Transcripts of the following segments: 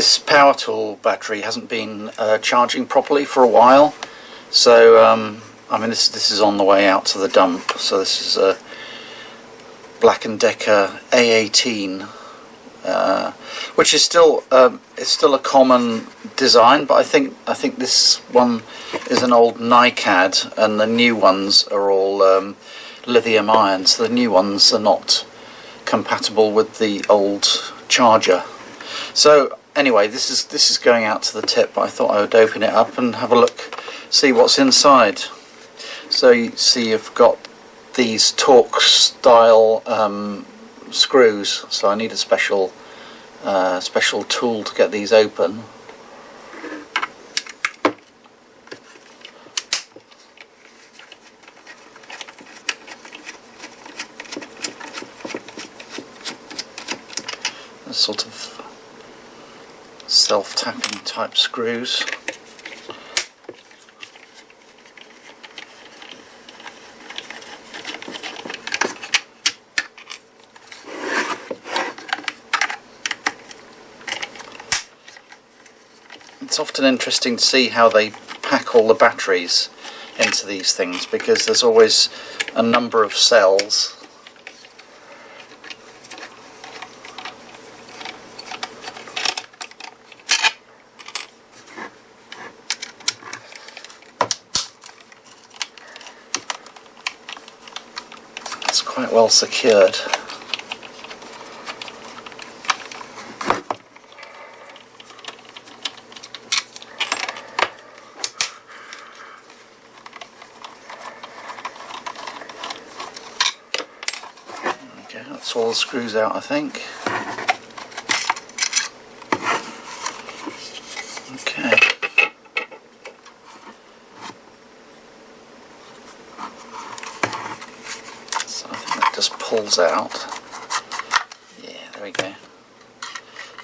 this power tool battery hasn't been charging properly for a while, so I mean this is on the way out to the dump. So this is a Black & Decker A18, which is still it's still a common design, but I think this one is an old NiCd, and the new ones are all lithium ion. So the new ones are not compatible with the old charger. So anyway, this is going out to the tip, but I thought I would open it up and have a look, see what's inside. So you see you've got these Torque style screws, so I need a special tool to get these open. A sort of self-tapping type screws. It's often interesting to see how they pack all the batteries into these things, because there's always a number of cells. It's quite well secured. Okay, that's all the screws out, I think. Okay. So I think that just pulls out. Yeah, there we go.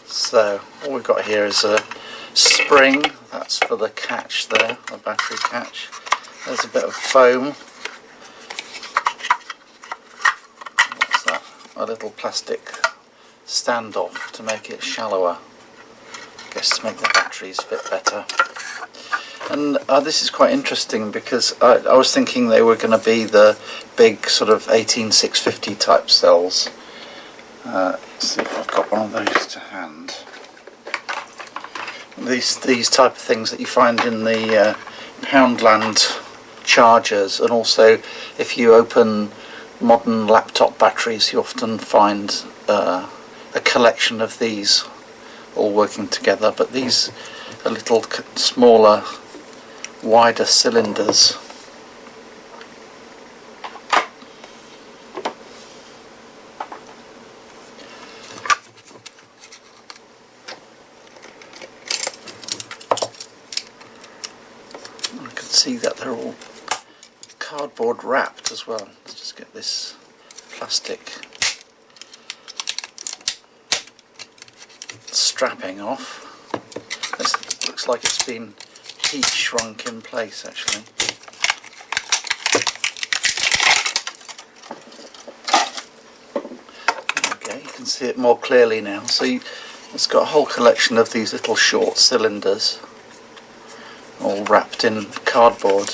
So all we've got here is a spring. That's for the catch there, the battery catch. There's a bit of foam. What's that? A little plastic standoff to make it shallower. I guess to make the batteries fit better. And this is quite interesting, because I was thinking they were going to be the big sort of 18650 type cells. Let's see if I've got one of those to hand. These type of things that you find in the Poundland chargers, and also if you open modern laptop batteries, you often find a collection of these all working together, but these are little smaller, wider cylinders. I can see that they're all cardboard wrapped as well. Let's just get this plastic strapping off. This looks like it's been heat shrunk in place, actually. Okay, you can see it more clearly now. So it's got a whole collection of these little short cylinders, all wrapped in cardboard.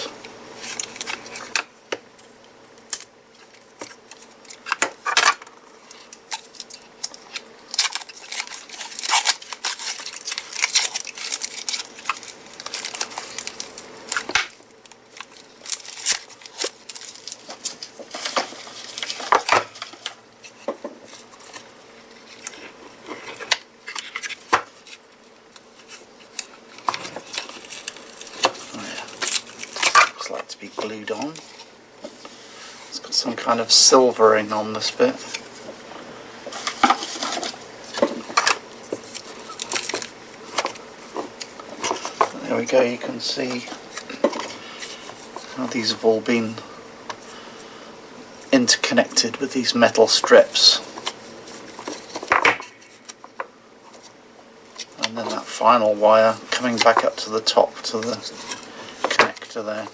Like to be glued on. It's got some kind of silvering on this bit. There we go, you can see how these have all been interconnected with these metal strips. And then that final wire coming back up to the top to the connector there.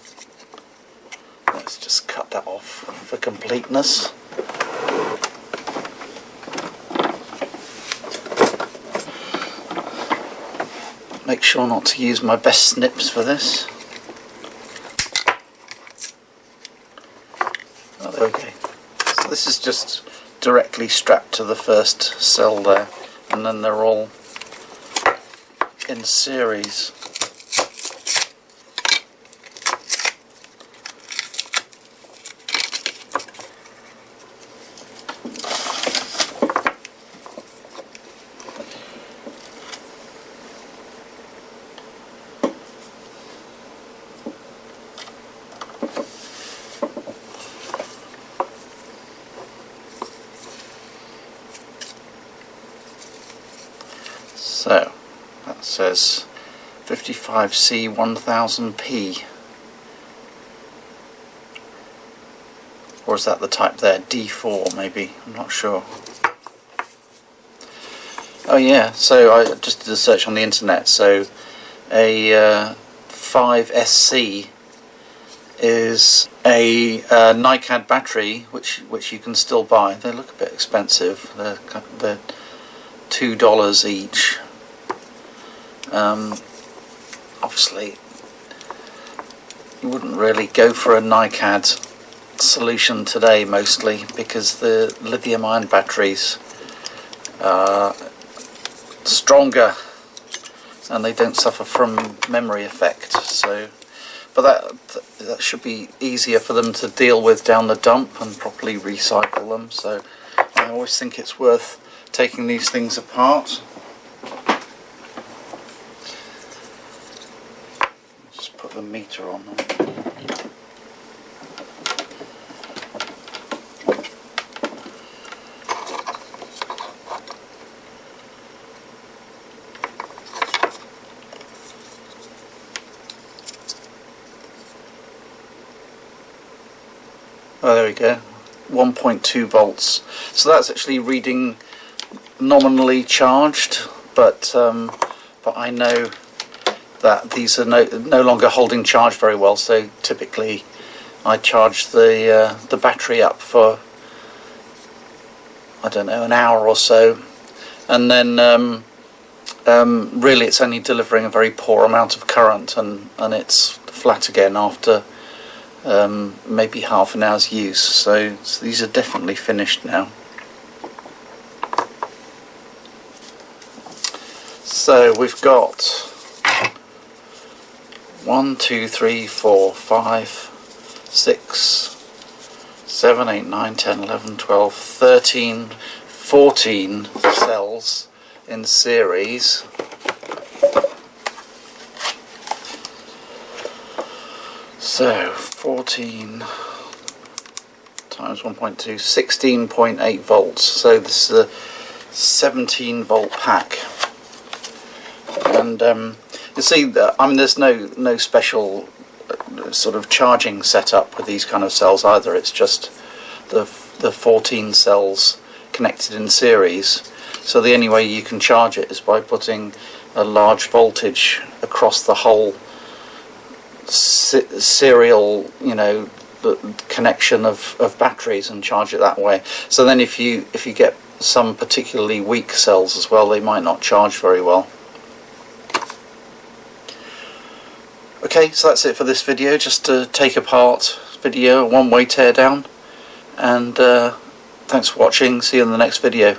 Let's just cut that off for completeness. make sure not to use my best snips for this. Oh, there we go. So this is just directly strapped to the first cell there, and then they're all in series. So that says 55C 1000P, or is that the type there? D4 maybe, I'm not sure. Oh yeah, so I just did a search on the internet. So a 5SC is a NiCd battery which you can still buy. They look a bit expensive. They're $2 each. Obviously you wouldn't really go for a NiCd solution today, mostly because the lithium ion batteries are stronger and they don't suffer from memory effect. So, but that should be easier for them to deal with down the dump and properly recycle them. So I always think it's worth taking these things apart. Just put the meter on them. Oh, there we go. 1.2 volts. So that's actually reading nominally charged, but I know that these are no longer holding charge very well. So typically, I charge the battery up for, I don't know, an hour or so, and then really it's only delivering a very poor amount of current, and it's flat again after maybe half an hour's use. So these are definitely finished now. So we've got 1, 2, 3, 4, 5, 6, 7, 8, 9, 10, 11, 12, 13, 14 cells in series. So 14 times 1.2, 16.8 volts. So this is a 17 volt pack. And you see that, I mean, there's no special sort of charging setup with these kind of cells either. It's just the 14 cells connected in series. So the only way you can charge it is by putting a large voltage across the whole serial, you know, the connection of batteries, and charge it that way. So then if you get some particularly weak cells as well, they might not charge very well. Okay, so that's it for this video. Just a take apart video, one-way teardown, and thanks for watching. See you in the next video.